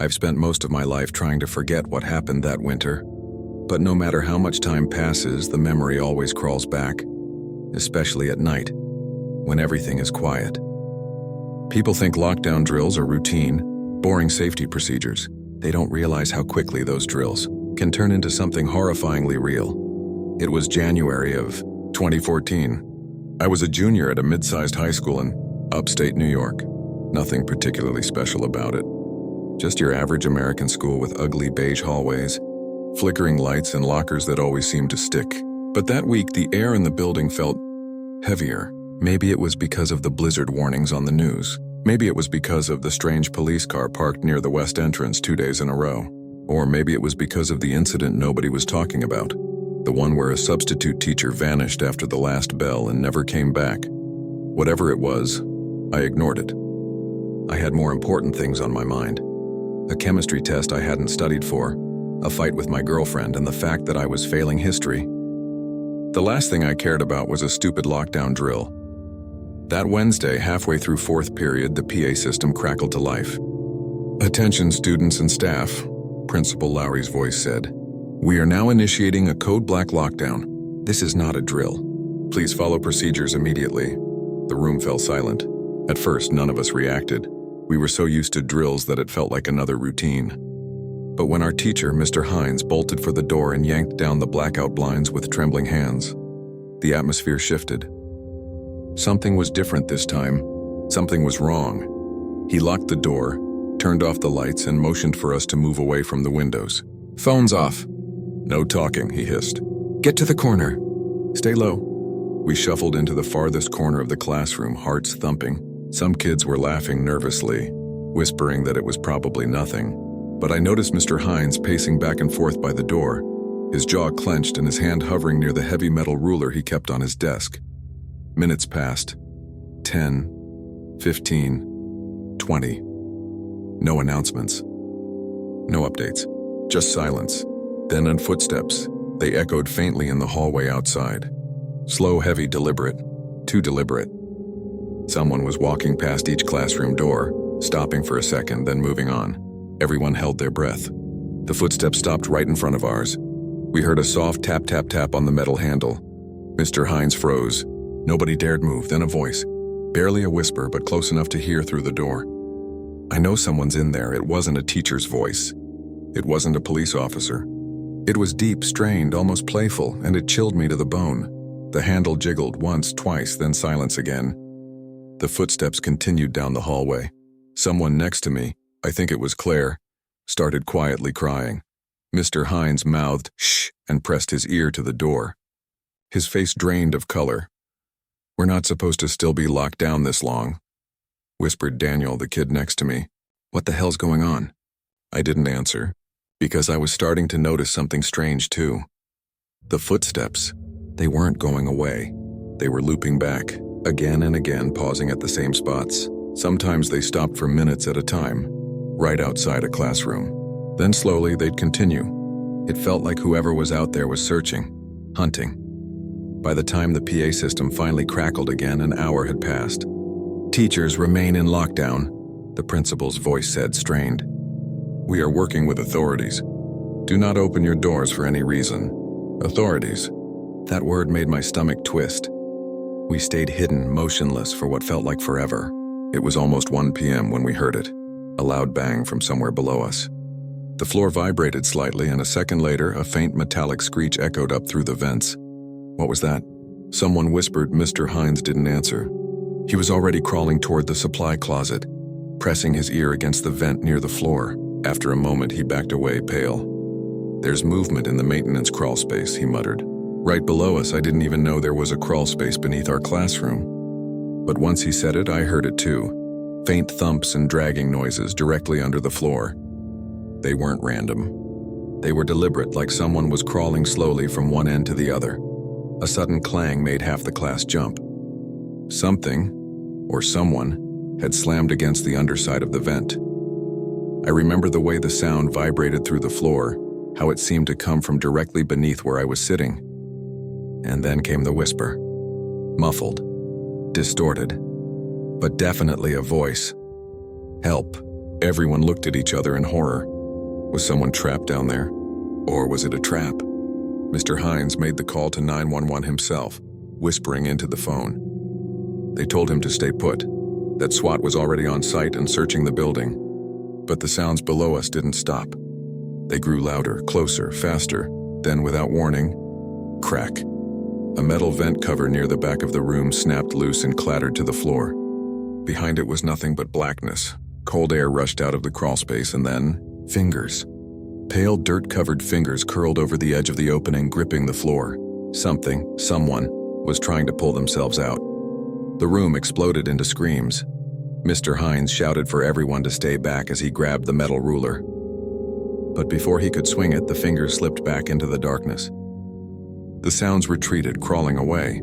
I've spent most of my life trying to forget what happened that winter, but no matter how much time passes, the memory always crawls back, especially at night, when everything is quiet. People think lockdown drills are routine, boring safety procedures. They don't realize how quickly those drills can turn into something horrifyingly real. It was January of 2014. I was a junior at a mid-sized high school in upstate New York. Nothing particularly special about it. Just your average American school with ugly beige hallways, flickering lights, and lockers that always seemed to stick. But that week, the air in the building felt heavier. Maybe it was because of the blizzard warnings on the news. Maybe it was because of the strange police car parked near the west entrance 2 days in a row. Or maybe it was because of the incident nobody was talking about. The one where a substitute teacher vanished after the last bell and never came back. Whatever it was, I ignored it. I had more important things on my mind. A chemistry test I hadn't studied for, a fight with my girlfriend, and the fact that I was failing history. The last thing I cared about was a stupid lockdown drill. That Wednesday, halfway through fourth period, the PA system crackled to life. "Attention students and staff," Principal Lowry's voice said. "We are now initiating a code black lockdown. This is not a drill. Please follow procedures immediately." The room fell silent. At first, none of us reacted. We were so used to drills that it felt like another routine. But when our teacher, Mr. Hines, bolted for the door and yanked down the blackout blinds with trembling hands, the atmosphere shifted. Something was different this time. Something was wrong. He locked the door, turned off the lights, and motioned for us to move away from the windows. "Phones off." "No talking," he hissed. "Get to the corner. Stay low." We shuffled into the farthest corner of the classroom, hearts thumping. Some kids were laughing nervously, whispering that it was probably nothing. But I noticed Mr. Hines pacing back and forth by the door, his jaw clenched and his hand hovering near the heavy metal ruler he kept on his desk. Minutes passed. 10, 15, 20. No announcements. No updates. Just silence. Then footsteps. They echoed faintly in the hallway outside. Slow, heavy, deliberate. Too deliberate. Someone was walking past each classroom door, stopping for a second, then moving on. Everyone held their breath. The footsteps stopped right in front of ours. We heard a soft tap, tap, tap on the metal handle. Mr. Hines froze. Nobody dared move. Then a voice. Barely a whisper, but close enough to hear through the door. I know someone's in there. It wasn't a teacher's voice. It wasn't a police officer. It was deep, strained, almost playful, and it chilled me to the bone. The handle jiggled once, twice, then silence again. The footsteps continued down the hallway. Someone next to me, I think it was Claire, started quietly crying. Mr. Hines mouthed, "Shh," and pressed his ear to the door. His face drained of color. "We're not supposed to still be locked down this long," whispered Daniel, the kid next to me. "What the hell's going on?" I didn't answer, because I was starting to notice something strange too. The footsteps, they weren't going away. They were looping back, again and again, pausing at the same spots. Sometimes they stopped for minutes at a time, right outside a classroom. Then slowly they'd continue. It felt like whoever was out there was searching, hunting. By the time the PA system finally crackled again, an hour had passed. "Teachers remain in lockdown," the principal's voice said, strained. "We are working with authorities. Do not open your doors for any reason." Authorities. That word made my stomach twist. We stayed hidden, motionless, for what felt like forever. It was almost 1 p.m. when we heard it, a loud bang from somewhere below us. The floor vibrated slightly, and a second later, a faint metallic screech echoed up through the vents. What was that? Someone whispered. Mr. Hines didn't answer. He was already crawling toward the supply closet, pressing his ear against the vent near the floor. After a moment, he backed away, pale. "There's movement in the maintenance crawl space," he muttered. Right below us, I didn't even know there was a crawl space beneath our classroom. But once he said it, I heard it too. Faint thumps and dragging noises directly under the floor. They weren't random. They were deliberate, like someone was crawling slowly from one end to the other. A sudden clang made half the class jump. Something, or someone, had slammed against the underside of the vent. I remember the way the sound vibrated through the floor, how it seemed to come from directly beneath where I was sitting. And then came the whisper. Muffled, distorted, but definitely a voice. "Help. Everyone looked at each other in horror. Was someone trapped down there? Or was it a trap? Mr. Hines made the call to 911 himself, whispering into the phone. They told him to stay put, that SWAT was already on site and searching the building. But the sounds below us didn't stop. They grew louder, closer, faster. Then, without warning, crack. A metal vent cover near the back of the room snapped loose and clattered to the floor. Behind it was nothing but blackness. Cold air rushed out of the crawlspace, and then, fingers. Pale, dirt-covered fingers curled over the edge of the opening, gripping the floor. Someone, was trying to pull themselves out. The room exploded into screams. Mr. Hines shouted for everyone to stay back as he grabbed the metal ruler. But before he could swing it, the fingers slipped back into the darkness. The sounds retreated, crawling away.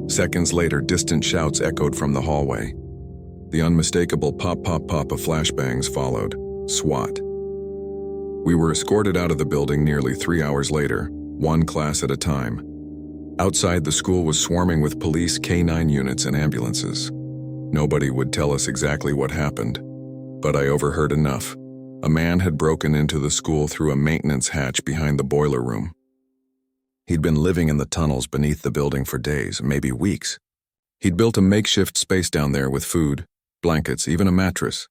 Seconds later, distant shouts echoed from the hallway. The unmistakable pop, pop, pop of flashbangs followed. SWAT. We were escorted out of the building nearly 3 hours later, one class at a time. Outside, the school was swarming with police, K-9 units, and ambulances. Nobody would tell us exactly what happened, but I overheard enough. A man had broken into the school through a maintenance hatch behind the boiler room. He'd been living in the tunnels beneath the building for days, maybe weeks. He'd built a makeshift space down there with food, blankets, even a mattress.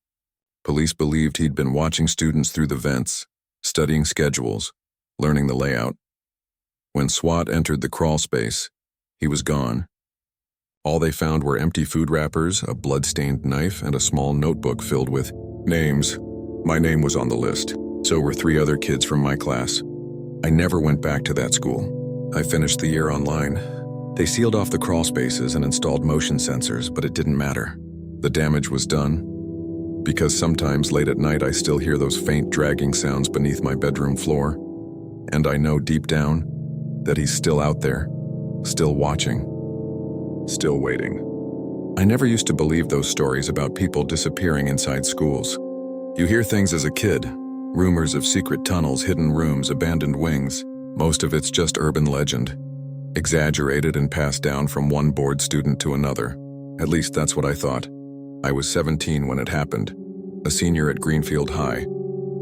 Police believed he'd been watching students through the vents, studying schedules, learning the layout. When SWAT entered the crawl space, he was gone. All they found were empty food wrappers, a blood-stained knife, and a small notebook filled with names. My name was on the list. So were 3 other kids from my class. I never went back to that school. I finished the year online. They sealed off the crawl spaces and installed motion sensors, but it didn't matter. The damage was done. Because sometimes late at night I still hear those faint dragging sounds beneath my bedroom floor. And I know deep down that he's still out there, still watching, still waiting. I never used to believe those stories about people disappearing inside schools. You hear things as a kid, rumors of secret tunnels, hidden rooms, abandoned wings. Most of it's just urban legend, exaggerated and passed down from one bored student to another. At least that's what I thought. I was 17 when it happened, a senior at Greenfield High,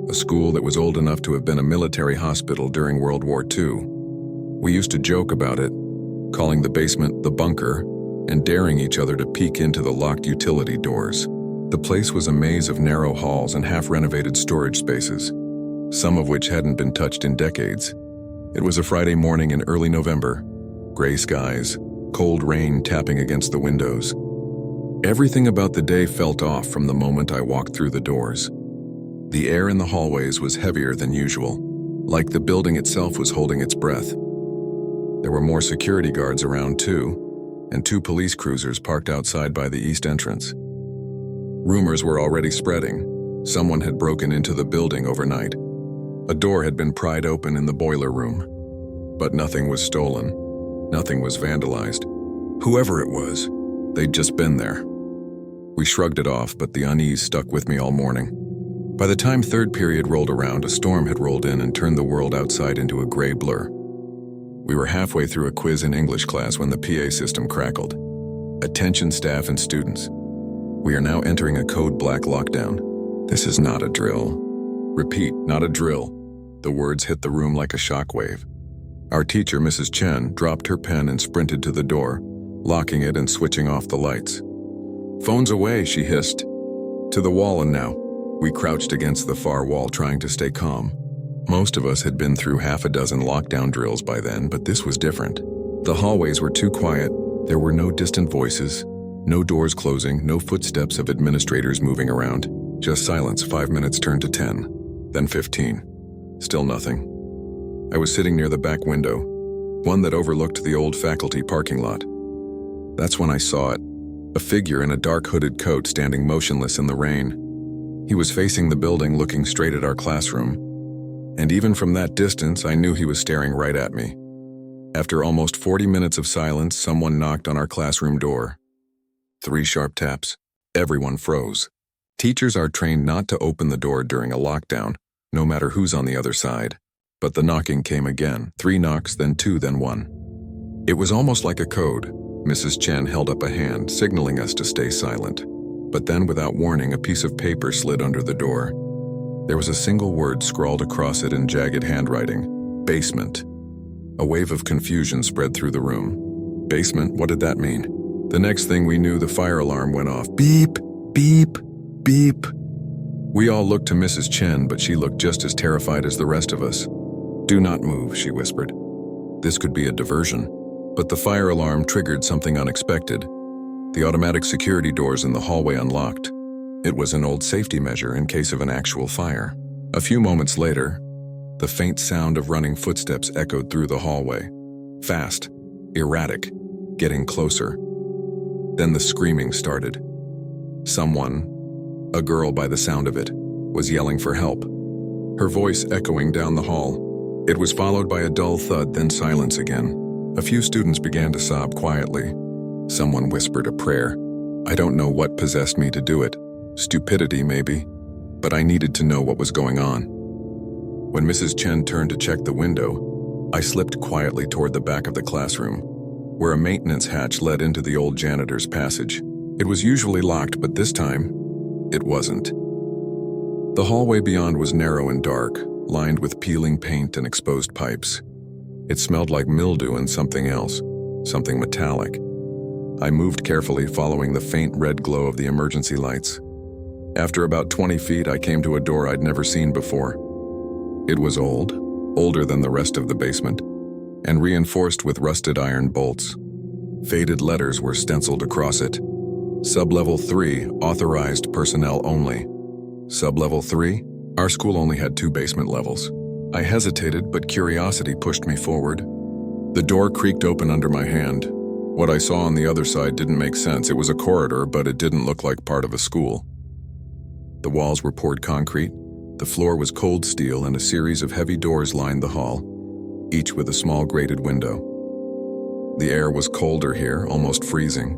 a school that was old enough to have been a military hospital during World War II. We used to joke about it, calling the basement the bunker, and daring each other to peek into the locked utility doors. The place was a maze of narrow halls and half-renovated storage spaces, some of which hadn't been touched in decades. It was a Friday morning in early November. Gray skies, cold rain tapping against the windows. Everything about the day felt off from the moment I walked through the doors. The air in the hallways was heavier than usual, like the building itself was holding its breath. There were more security guards around too, and 2 police cruisers parked outside by the east entrance. Rumors were already spreading. Someone had broken into the building overnight. A door had been pried open in the boiler room. But nothing was stolen. Nothing was vandalized. Whoever it was, they'd just been there. We shrugged it off, but the unease stuck with me all morning. By the time third period rolled around, a storm had rolled in and turned the world outside into a gray blur. We were halfway through a quiz in English class when the PA system crackled. Attention staff and students. We are now entering a code black lockdown. This is not a drill. Repeat, not a drill. The words hit the room like a shockwave. Our teacher, Mrs. Chen, dropped her pen and sprinted to the door, locking it and switching off the lights. Phones away, she hissed. To the wall and now. We crouched against the far wall trying to stay calm. Most of us had been through half a dozen lockdown drills by then, but this was different. The hallways were too quiet. There were no distant voices, no doors closing, no footsteps of administrators moving around. Just silence. 5 minutes turned to 10, then 15. Still nothing. I was sitting near the back window, one that overlooked the old faculty parking lot. That's when I saw it, a figure in a dark hooded coat standing motionless in the rain. He was facing the building, looking straight at our classroom. And even from that distance, I knew he was staring right at me. After almost 40 minutes of silence, someone knocked on our classroom door. 3 sharp taps. Everyone froze. Teachers are trained not to open the door during a lockdown, no matter who's on the other side. But the knocking came again. 3 knocks, then 2, then 1. It was almost like a code. Mrs. Chen held up a hand, signaling us to stay silent. But then, without warning, a piece of paper slid under the door. There was a single word scrawled across it in jagged handwriting: basement. A wave of confusion spread through the room. Basement, what did that mean? The next thing we knew, the fire alarm went off. Beep, beep, beep. We all looked to Mrs. Chen, but she looked just as terrified as the rest of us. "Do not move," she whispered. This could be a diversion. But the fire alarm triggered something unexpected. The automatic security doors in the hallway unlocked. It was an old safety measure in case of an actual fire. A few moments later, the faint sound of running footsteps echoed through the hallway. Fast, erratic, getting closer. Then the screaming started. Someone, a girl by the sound of it, was yelling for help, her voice echoing down the hall. It was followed by a dull thud, then silence again. A few students began to sob quietly. Someone whispered a prayer. I don't know what possessed me to do it. Stupidity, maybe. But I needed to know what was going on. When Mrs. Chen turned to check the window, I slipped quietly toward the back of the classroom, where a maintenance hatch led into the old janitor's passage. It was usually locked, but this time, it wasn't. The hallway beyond was narrow and dark, lined with peeling paint and exposed pipes. It smelled like mildew and something else, something metallic. I moved carefully, following the faint red glow of the emergency lights. After about 20 feet, I came to a door I'd never seen before. It was old, older than the rest of the basement, and reinforced with rusted iron bolts. Faded letters were stenciled across it. Sub-level 3, authorized personnel only. Sub-level 3? Our school only had 2 basement levels. I hesitated, but curiosity pushed me forward. The door creaked open under my hand. What I saw on the other side didn't make sense. It was a corridor, but it didn't look like part of a school. The walls were poured concrete, the floor was cold steel, and a series of heavy doors lined the hall, each with a small grated window. The air was colder here, almost freezing,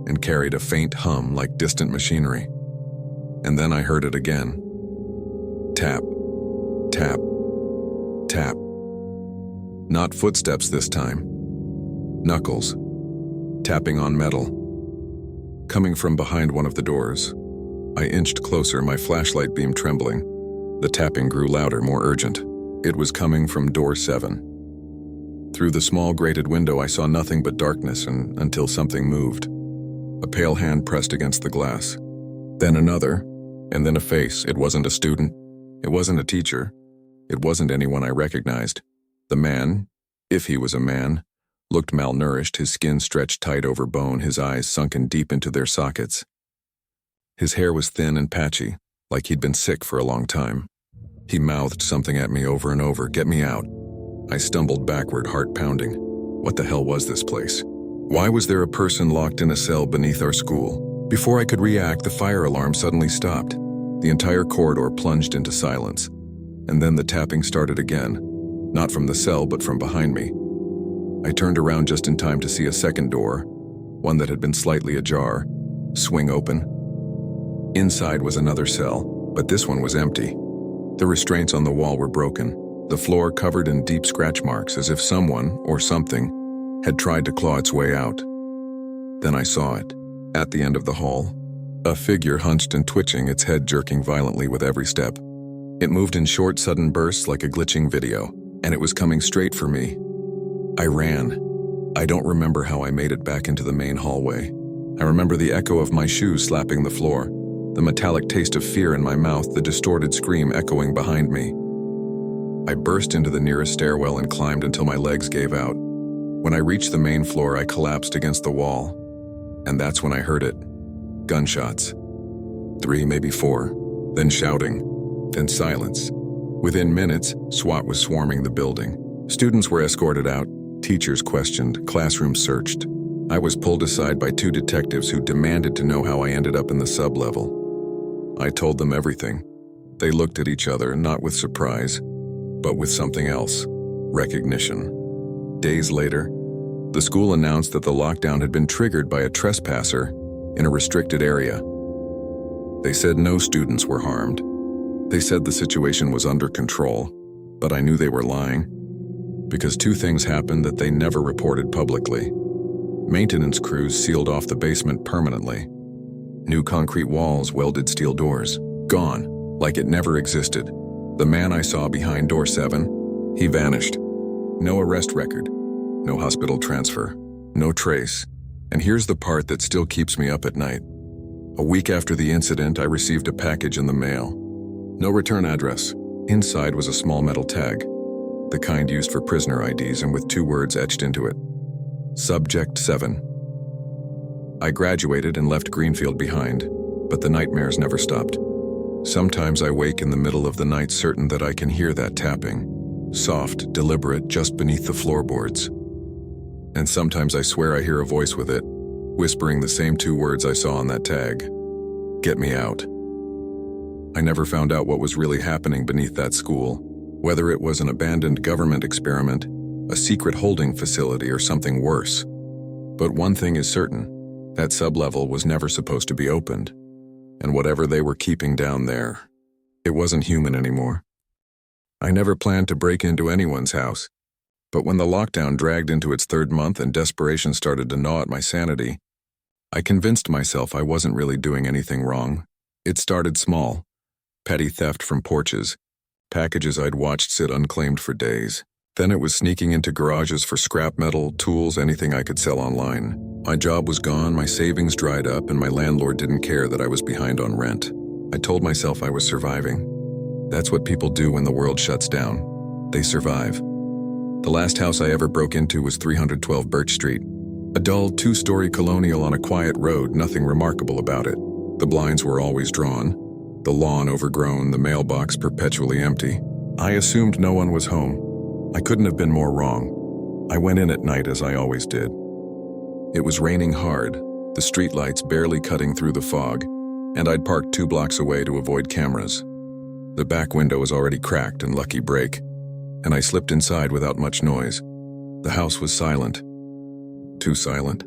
and carried a faint hum like distant machinery. And then I heard it again. Tap, tap, tap. Not footsteps this time. Knuckles, tapping on metal. Coming from behind one of the doors. I inched closer, my flashlight beam trembling. The tapping grew louder, more urgent. It was coming from door 7. Through the small grated window, I saw nothing but darkness until something moved. A pale hand pressed against the glass. Then another, and then a face. It wasn't a student. It wasn't a teacher. It wasn't anyone I recognized. The man, if he was a man, looked malnourished, his skin stretched tight over bone, his eyes sunken deep into their sockets. His hair was thin and patchy, like he'd been sick for a long time. He mouthed something at me over and over, "Get me out." I stumbled backward, heart pounding. What the hell was this place? Why was there a person locked in a cell beneath our school? Before I could react, the fire alarm suddenly stopped. The entire corridor plunged into silence. And then the tapping started again, not from the cell, but from behind me. I turned around just in time to see a second door, one that had been slightly ajar, swing open. Inside was another cell, but this one was empty. The restraints on the wall were broken, the floor covered in deep scratch marks, as if someone, or something, had tried to claw its way out. Then I saw it, at the end of the hall. A figure hunched and twitching, its head jerking violently with every step. It moved in short, sudden bursts like a glitching video, and it was coming straight for me. I ran. I don't remember how I made it back into the main hallway. I remember the echo of my shoes slapping the floor, the metallic taste of fear in my mouth, the distorted scream echoing behind me. I burst into the nearest stairwell and climbed until my legs gave out. When I reached the main floor, I collapsed against the wall. And that's when I heard it. Gunshots. 3, maybe 4. Then shouting. Then silence. Within minutes, SWAT was swarming the building. Students were escorted out, teachers questioned, classrooms searched. I was pulled aside by 2 detectives who demanded to know how I ended up in the sub-level. I told them everything. They looked at each other, not with surprise, but with something else. Recognition. Days later, the school announced that the lockdown had been triggered by a trespasser in a restricted area. They said no students were harmed. They said the situation was under control, but I knew they were lying. Because 2 things happened that they never reported publicly. Maintenance crews sealed off the basement permanently, New concrete walls, welded steel doors. Gone, like it never existed. The man I saw behind door 7, he vanished. No arrest record, no hospital transfer, no trace. And here's the part that still keeps me up at night. A week after the incident, I received a package in the mail. No return address. Inside was a small metal tag, the kind used for prisoner IDs, and with 2 words etched into it. Subject 7. I graduated and left Greenfield behind, but the nightmares never stopped. Sometimes I wake in the middle of the night certain that I can hear that tapping, soft, deliberate, just beneath the floorboards. And sometimes I swear I hear a voice with it, whispering the same 2 words I saw on that tag. Get me out. I never found out what was really happening beneath that school, whether it was an abandoned government experiment, a secret holding facility, or something worse. But one thing is certain, that sublevel was never supposed to be opened. And whatever they were keeping down there, it wasn't human anymore. I never planned to break into anyone's house, but when the lockdown dragged into its 3rd month and desperation started to gnaw at my sanity, I convinced myself I wasn't really doing anything wrong. It started small. Petty theft from porches, packages I'd watched sit unclaimed for days. Then it was sneaking into garages for scrap metal, tools, anything I could sell online. My job was gone, my savings dried up, and my landlord didn't care that I was behind on rent. I told myself I was surviving. That's what people do when the world shuts down. They survive. The last house I ever broke into was 312 Birch Street. A dull 2-story colonial on a quiet road, nothing remarkable about it. The blinds were always drawn, the lawn overgrown, the mailbox perpetually empty. I assumed no one was home. I couldn't have been more wrong. I went in at night as I always did. It was raining hard, the streetlights barely cutting through the fog, and I'd parked 2 blocks away to avoid cameras. The back window was already cracked and lucky break, and I slipped inside without much noise. The house was silent. Too silent.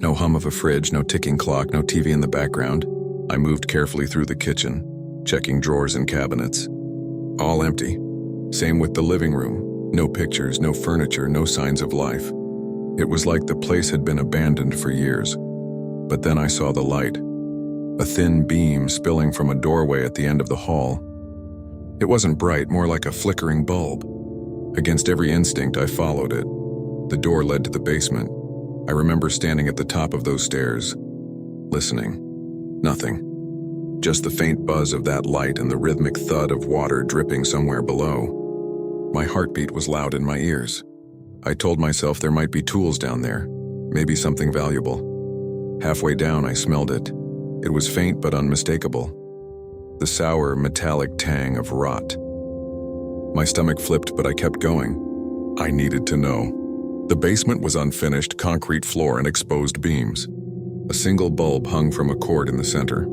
No hum of a fridge, no ticking clock, no TV in the background. I moved carefully through the kitchen, checking drawers and cabinets. All empty. Same with the living room. No pictures, no furniture, no signs of life. It was like the place had been abandoned for years. But then I saw the light. A thin beam spilling from a doorway at the end of the hall. It wasn't bright, more like a flickering bulb. Against every instinct, I followed it. The door led to the basement. I remember standing at the top of those stairs, listening. Nothing. Just the faint buzz of that light and the rhythmic thud of water dripping somewhere below. My heartbeat was loud in my ears. I told myself there might be tools down there, maybe something valuable. Halfway down, I smelled it. It was faint but unmistakable. The sour, metallic tang of rot. My stomach flipped, but I kept going. I needed to know. The basement was unfinished, concrete floor and exposed beams. A single bulb hung from a cord in the center,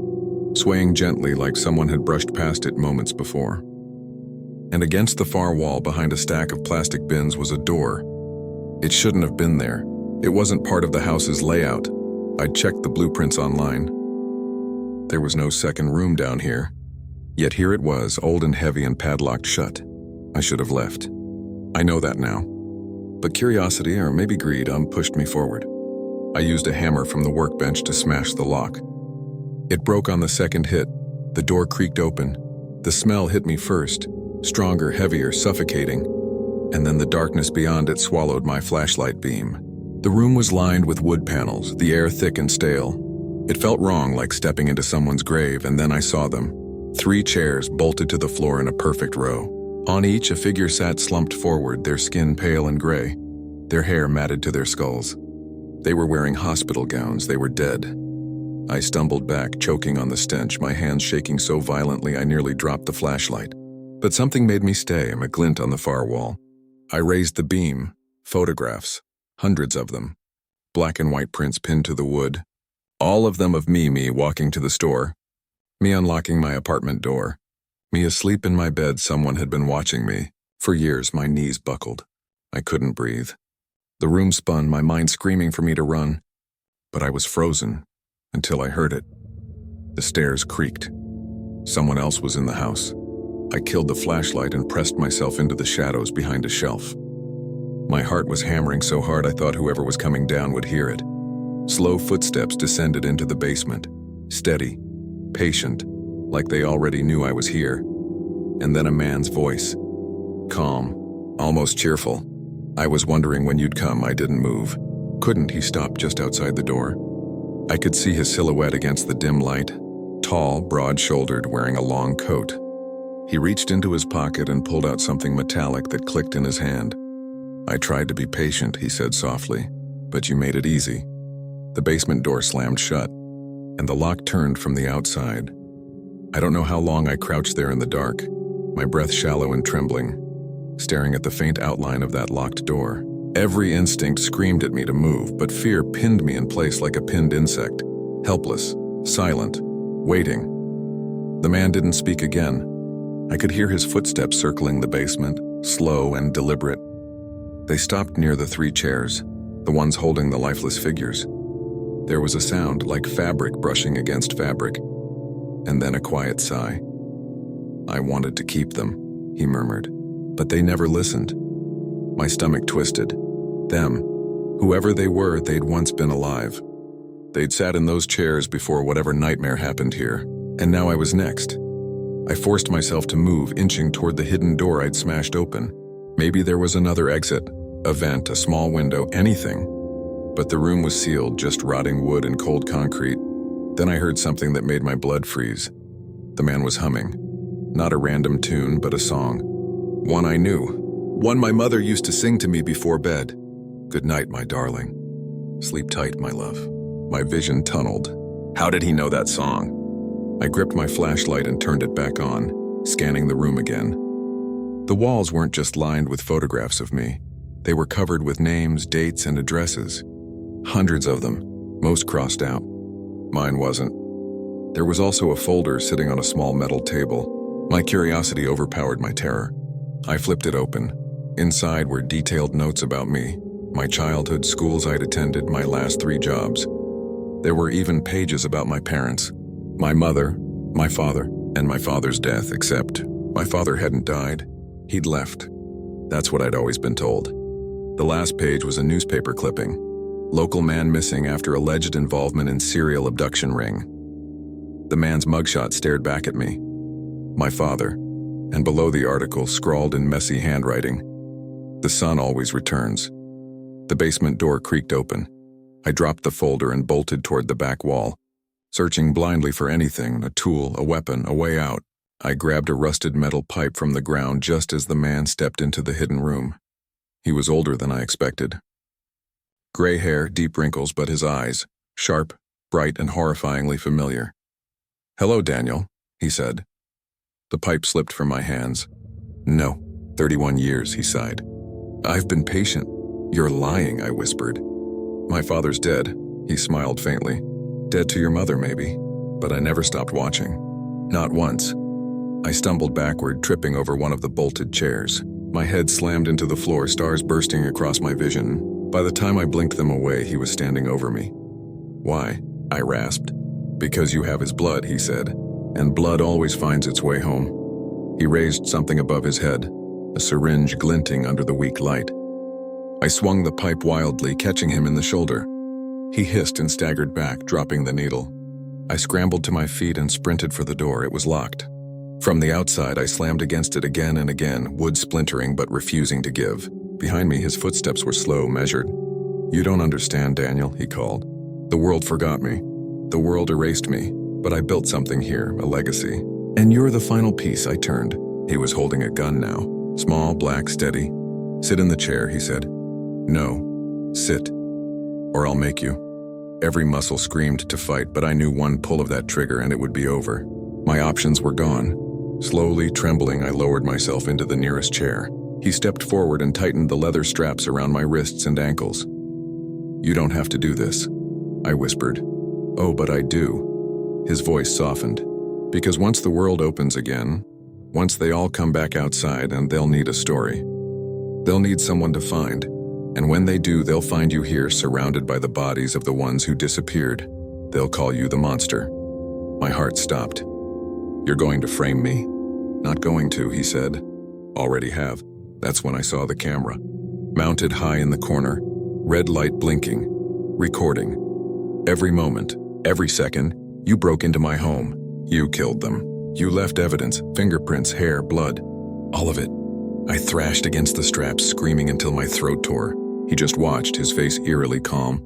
swaying gently like someone had brushed past it moments before. And against the far wall behind a stack of plastic bins was a door. It shouldn't have been there. It wasn't part of the house's layout. I'd checked the blueprints online. There was no second room down here. Yet here it was, old and heavy and padlocked shut. I should have left. I know that now. But curiosity, or maybe greed, pushed me forward. I used a hammer from the workbench to smash the lock. It broke on the second hit. The door creaked open. The smell hit me first, stronger, heavier, suffocating, and then the darkness beyond it swallowed my flashlight beam. The room was lined with wood panels, the air thick and stale. It felt wrong, like stepping into someone's grave, and then I saw them. 3 chairs bolted to the floor in a perfect row. On each, a figure sat slumped forward, their skin pale and gray, their hair matted to their skulls. They were wearing hospital gowns. They were dead. I stumbled back, choking on the stench, my hands shaking so violently I nearly dropped the flashlight. But something made me stay, a glint on the far wall. I raised the beam. Photographs. Hundreds of them. Black and white prints pinned to the wood. All of them of me walking to the store. Me unlocking my apartment door. Me asleep in my bed, someone had been watching me. For years, my knees buckled. I couldn't breathe. The room spun, my mind screaming for me to run. But I was frozen, until I heard it. The stairs creaked. Someone else was in the house. I killed the flashlight and pressed myself into the shadows behind a shelf. My heart was hammering so hard I thought whoever was coming down would hear it. Slow footsteps descended into the basement. steady, patient, like they already knew I was here. And then a man's voice. Calm, almost cheerful. I was wondering when you'd come, I didn't move. Couldn't he stop just outside the door? I could see his silhouette against the dim light, tall, broad-shouldered, wearing a long coat. He reached into his pocket and pulled out something metallic that clicked in his hand. I tried to be patient, he said softly, but you made it easy. The basement door slammed shut, and the lock turned from the outside. I don't know how long I crouched there in the dark, my breath shallow and trembling, staring at the faint outline of that locked door. Every instinct screamed at me to move, but fear pinned me in place like a pinned insect, helpless, silent, waiting. The man didn't speak again. I could hear his footsteps circling the basement, slow and deliberate. They stopped near the 3 chairs, the ones holding the lifeless figures. There was a sound like fabric brushing against fabric, and then a quiet sigh. I wanted to keep them, he murmured, but they never listened. My stomach twisted. Them, whoever they were, they'd once been alive. They'd sat in those chairs before whatever nightmare happened here, and now I was next. I forced myself to move, inching toward the hidden door I'd smashed open. Maybe there was another exit, a vent, a small window, anything. But the room was sealed, just rotting wood and cold concrete. Then I heard something that made my blood freeze. The man was humming. Not a random tune, but a song. One I knew. One my mother used to sing to me before bed. Good night, my darling. Sleep tight, my love. My vision tunneled. How did he know that song? I gripped my flashlight and turned it back on, scanning the room again. The walls weren't just lined with photographs of me. They were covered with names, dates, and addresses. Hundreds of them, most crossed out. Mine wasn't. There was also a folder sitting on a small metal table. My curiosity overpowered my terror. I flipped it open. Inside were detailed notes about me, my childhood, schools I'd attended, my last 3 jobs. There were even pages about my parents, my mother, my father, and my father's death, except my father hadn't died. He'd left. That's what I'd always been told. The last page was a newspaper clipping. Local man missing after alleged involvement in serial abduction ring. The man's mugshot stared back at me. My father, and below the article, scrawled in messy handwriting, "The sun always returns." The basement door creaked open. I dropped the folder and bolted toward the back wall, searching blindly for anything, a tool, a weapon, a way out. I grabbed a rusted metal pipe from the ground just as the man stepped into the hidden room. He was older than I expected. Gray hair, deep wrinkles, but his eyes, sharp, bright, and horrifyingly familiar. "Hello, Daniel," he said. The pipe slipped from my hands. "No, 31 years, he sighed. "I've been patient." "You're lying," I whispered. "My father's dead," he smiled faintly. "Dead to your mother, maybe. But I never stopped watching. Not once." I stumbled backward, tripping over one of the bolted chairs. My head slammed into the floor, stars bursting across my vision. By the time I blinked them away, he was standing over me. "Why?" I rasped. "Because you have his blood," he said, "and blood always finds its way home." He raised something above his head, a syringe glinting under the weak light. I swung the pipe wildly, catching him in the shoulder. He hissed and staggered back, dropping the needle. I scrambled to my feet and sprinted for the door. It was locked. From the outside, I slammed against it again and again, wood splintering but refusing to give. Behind me, his footsteps were slow, measured. "You don't understand, Daniel," he called. "The world forgot me. The world erased me, but I built something here, a legacy. And you're the final piece." I turned. He was holding a gun now. Small, black, steady. "Sit in the chair," he said. "No, sit, or I'll make you." Every muscle screamed to fight, but I knew one pull of that trigger and it would be over. My options were gone. Slowly, trembling, I lowered myself into the nearest chair. He stepped forward and tightened the leather straps around my wrists and ankles. "You don't have to do this," I whispered. "Oh, but I do." His voice softened. "Because once the world opens again, once they all come back outside, and they'll need a story. They'll need someone to find. And when they do, they'll find you here, surrounded by the bodies of the ones who disappeared. They'll call you the monster." My heart stopped. "You're going to frame me?" "Not going to," he said. "Already have." That's when I saw the camera. Mounted high in the corner, red light blinking, recording. Every moment, every second, You broke into my home. You killed them. You left evidence, fingerprints, hair, blood. All of it. I thrashed against the straps, screaming until my throat tore. He just watched, his face eerily calm.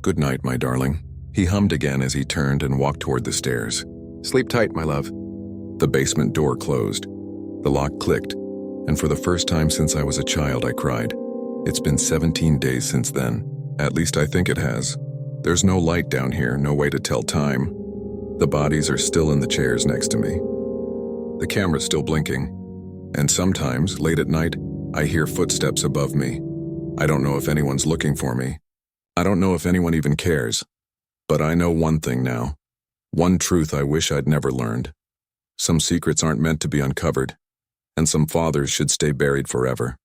Good night, my darling. He hummed again as he turned and walked toward the stairs. Sleep tight, my love. The basement door closed. The lock clicked, and for the first time since I was a child, I cried. It's been 17 days since then. At least I think it has. There's no light down here, no way to tell time. The bodies are still in the chairs next to me. The camera's still blinking. And sometimes, late at night, I hear footsteps above me. I don't know if anyone's looking for me. I don't know if anyone even cares. But I know one thing now. One truth I wish I'd never learned. Some secrets aren't meant to be uncovered, and some fathers should stay buried forever.